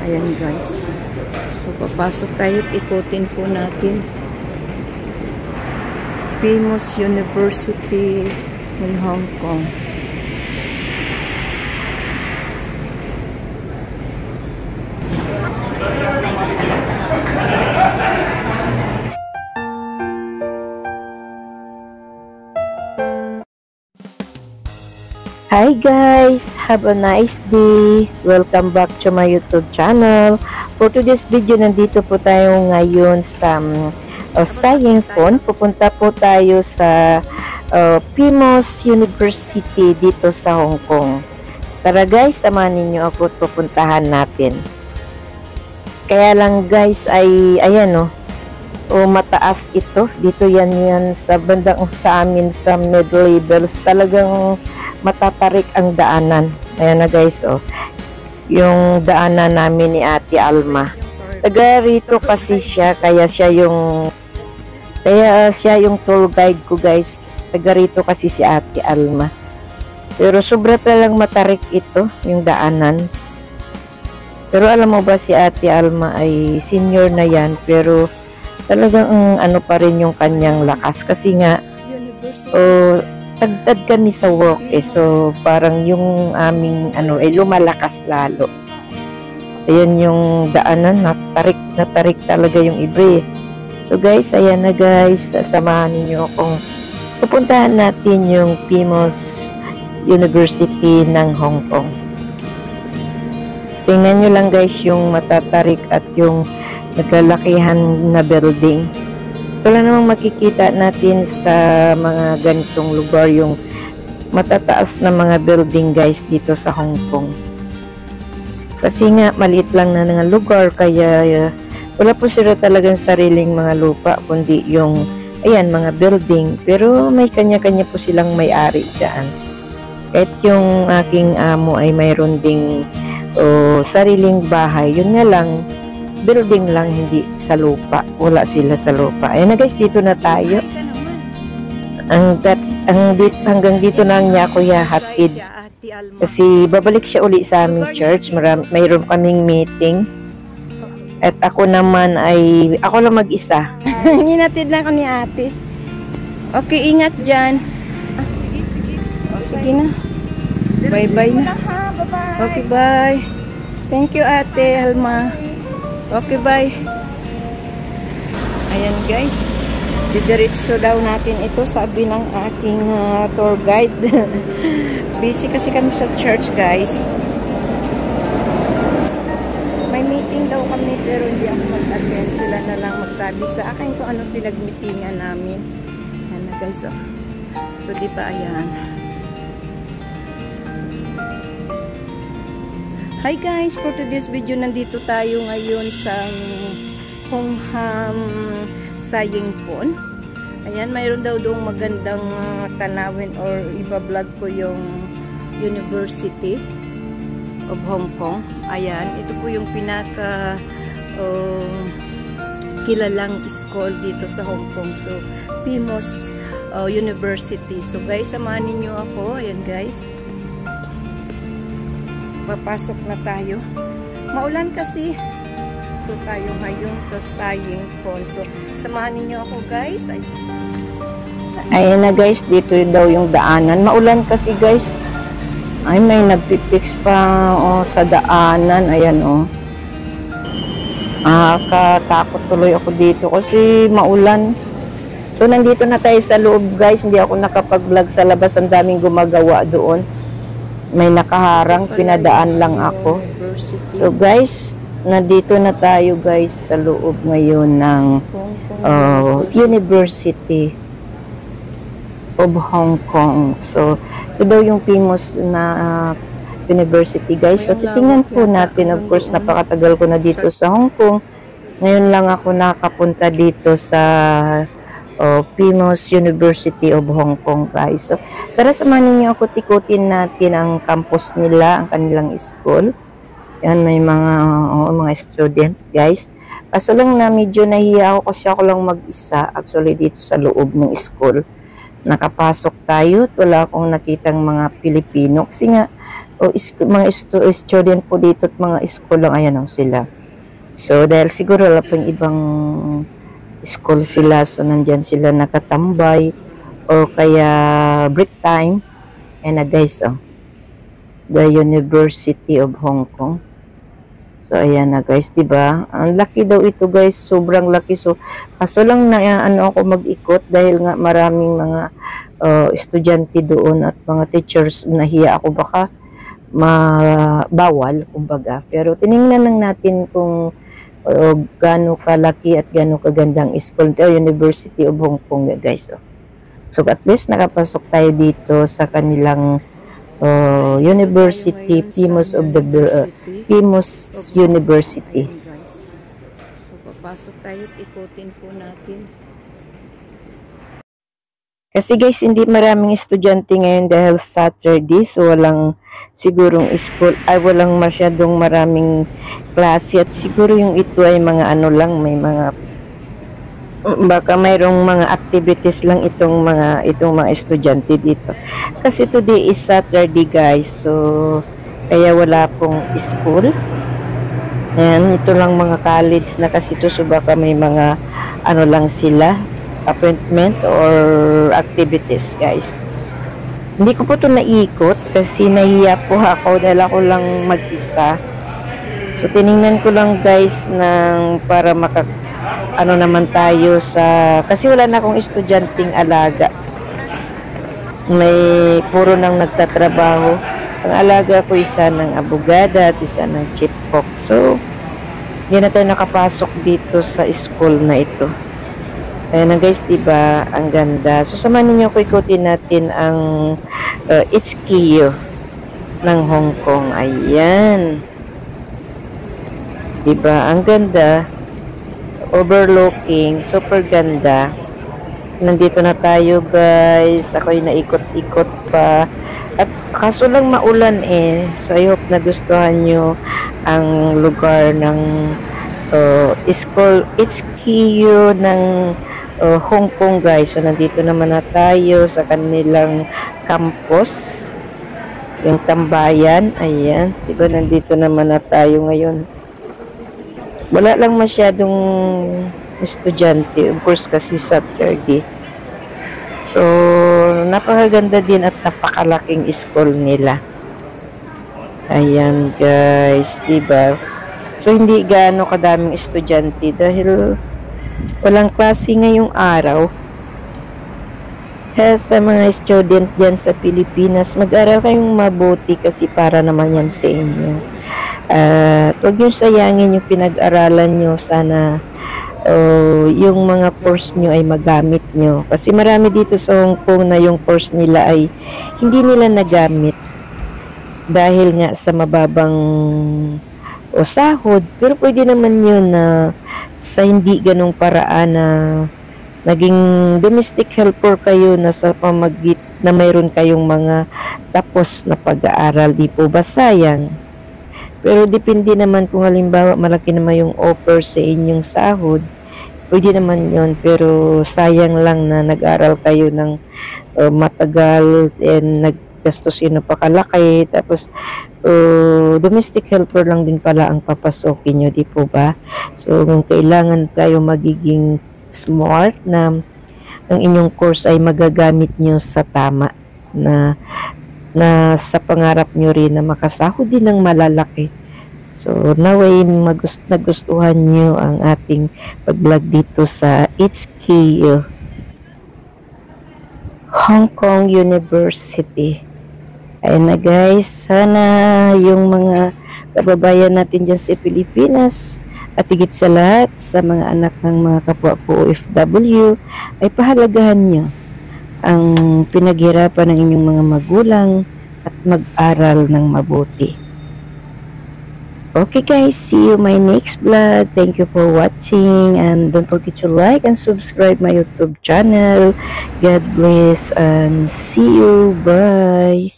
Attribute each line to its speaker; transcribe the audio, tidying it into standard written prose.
Speaker 1: Ayan guys. So papasok tayo at ikutin po natin. Famous University in Hong Kong. Hi guys! Have a nice day! Welcome back to my YouTube channel. For today's video, nandito po tayo ngayon sa Saying Pon. Pupunta po tayo sa Famous University dito sa Hong Kong. Tara guys, samahan ninyo ako at pupuntahan natin. Kaya lang guys ay ayan mataas ito. Dito yan sa bandang sa amin sa mid-levels. Talagang matatarik ang daanan. Ayan na guys, yung daanan namin ni Ate Alma. Taga rito kasi siya, kaya siya yung tour guide ko guys. Taga rito kasi si Ate Alma. Pero sobra talagang matarik ito, yung daanan. Pero alam mo ba, si Ate Alma ay senior na yan, pero talagang ano pa rin yung kanyang lakas. Kasi nga, tagtad kami sa work so parang yung aming lumalakas lalo. Ayan yung daanan, natarik talaga yung iba So guys, ayan na guys, samahan niyo akong pupuntahan natin yung Famous University ng Hong Kong. Tingnan nyo lang guys yung matatarik at yung naglalakihan na building. Ito lang namang makikita natin sa mga ganitong lugar, yung matataas na mga building guys dito sa Hong Kong. Kasi nga maliit lang na mga lugar, kaya wala po sila talagang sariling mga lupa, kundi yung ayan mga building. Pero may kanya-kanya po silang may-ari dyan. Kahit yung aking amo ay mayroon ding sariling bahay, yun nga lang building lang, hindi sa lupa. Wala sila sa lupa. Ayan na guys, dito na tayo. Hanggang dito na niya ako yahatid. Kasi babalik siya uli sa aming church. Mayroon kaming meeting. At ako naman ay, ako lang mag-isa. Hinatid lang ko ni ate. Okay, ingat dyan. Sige na. Bye-bye na. Okay, bye. Thank you ate Alma. Okay, bye. Ayan guys, didiretso daw natin ito, sabi ng ating tour guide. Busy kasi kami sa church guys. May meeting daw kami pero hindi ako mag-attend. Sila na lang magsabi sa akin kung anong pinag-meetingan namin. Ayan na guys, so diba ayan. Hi guys, for today's video, nandito tayo ngayon sa Hong Ham Saying Pon. Ayan, mayroon daw doong magandang tanawin or iba-vlog ko yung University of Hong Kong. Ayan, ito po yung pinaka kilalang school dito sa Hong Kong. So, Famous University. So guys, samahan ninyo ako. Ayan guys. Papasok na tayo. Maulan kasi. Ito tayo ngayon sa Saying Pon. So, samahan ninyo ako guys. Ayan na guys, dito daw yung daanan. Maulan kasi guys. Ay, may nagpipix pa sa daanan. Ayan katakot tuloy ako dito kasi maulan. So, nandito na tayo sa loob guys. Hindi ako nakapag-vlog sa labas. Ang daming gumagawa doon. May nakaharang, pinadaan lang ako. So guys, nandito na tayo guys sa loob ngayon ng University of Hong Kong. So, ito daw yung famous na university guys. So, titingnan po natin. Of course, napakatagal ko na dito sa Hong Kong. Ngayon lang ako nakapunta dito sa Famous University of Hong Kong guys. So, tara samahan ninyo ako, tikutin natin ang campus nila, ang kanilang school. Yan, may mga student guys. Kaso lang na medyo nahiya ako kasi ako lang mag-isa actually dito sa loob ng school. Nakapasok tayo at wala akong nakitang mga Pilipino kasi nga o mga student po dito at mga school lang, ayan o sila. So dahil siguro wala pang ibang school sila, so nandyan sila nakatambay o kaya break time. Ayan na guys, the University of Hong Kong. So ayan na guys, 'di ba? Ang laki daw ito guys, sobrang laki. So kaso lang na ano ako mag-ikot dahil nga maraming mga estudyante doon at mga teachers, nahiya ako baka bawal kumbaga. Pero tiningnan lang natin kung gaano kalaki at gaano kagandang school, University of Hong Kong guys. So at least nakapasok tayo dito sa kanilang University, Pimus University.
Speaker 2: So papasok tayo at ikutin po natin.
Speaker 1: Kasi guys, hindi maraming estudyante ngayon dahil Saturday, so walang sigurong school, ay walang masyadong maraming klase at siguro yung ito ay mga ano lang, may mga baka mayroong mga activities lang itong mga estudyante dito. Kasi today is Saturday guys, so kaya wala pong school. Ayan, ito lang mga college na kasi ito, so baka may mga ano lang sila, appointment or activities guys. Hindi ko po ito naikot kasi nahiya po ako dahil ako lang mag-isa. So tiningnan ko lang guys ng para ano naman tayo sa, kasi wala na akong estudyanteng alaga. May puro nang nagtatrabaho. Ang alaga ko isa ng abogada at isa ng chief cook. So hindi na tayo nakapasok dito sa school na ito. Ayan na guys, diba? Ang ganda. So samahan ninyo ko, ikutin natin ang HQ ng Hong Kong. Ayan. Diba? Ang ganda. Overlooking. Super ganda. Nandito na tayo guys. Ako'y naikot-ikot pa. At kaso lang maulan eh. So I hope nagustuhan nyo ang lugar ng school HQ ng Hong Kong guys. So nandito naman na tayo sa kanilang campus, yung tambayan. Ayan, diba nandito naman na tayo ngayon. Wala lang masyadong estudyante, of course kasi Saturday. So napakaganda din at napakalaking school nila. Ayan guys, diba? So hindi gaano kadaming estudyante dahil walang klase ngayong araw. Kaya sa mga student dyan sa Pilipinas, mag-aral kayong mabuti kasi para naman yan sa inyo. Huwag nyo sayangin yung pinag-aralan nyo. Sana yung mga course nyo ay magamit nyo. Kasi marami dito sa Hong Kong na yung course nila ay hindi nila nagamit. Dahil nga sa mababang sahod. Pero pwede naman yun na sa hindi ganong paraan na naging domestic helper kayo na sa pamagit na mayroon kayong mga tapos na pag-aaral, di po ba sayang? Pero depende naman kung halimbawa malaki naman yung offer sa inyong sahod, pwede naman yun, pero sayang lang na nag-aral kayo ng matagal and naggastos yun na pakalaki, tapos domestic helper lang din pala ang papasokin nyo, di po ba? So kung kailangan kayo magiging smart na ang inyong course ay magagamit nyo sa tama na sa pangarap nyo rin na makasahod din ng malalaki. So naway nagustuhan nyo ang ating pag-vlog dito sa HQ Hong Kong University. Ayun na guys, sana yung mga kababayan natin dyan sa Pilipinas at higit sa lahat sa mga anak ng mga kapwa po OFW ay pahalagahan nyo ang pinaghirapan ng inyong mga magulang at mag-aral ng mabuti. Okay guys, see you my next vlog. Thank you for watching and don't forget to like and subscribe my YouTube channel. God bless and see you. Bye.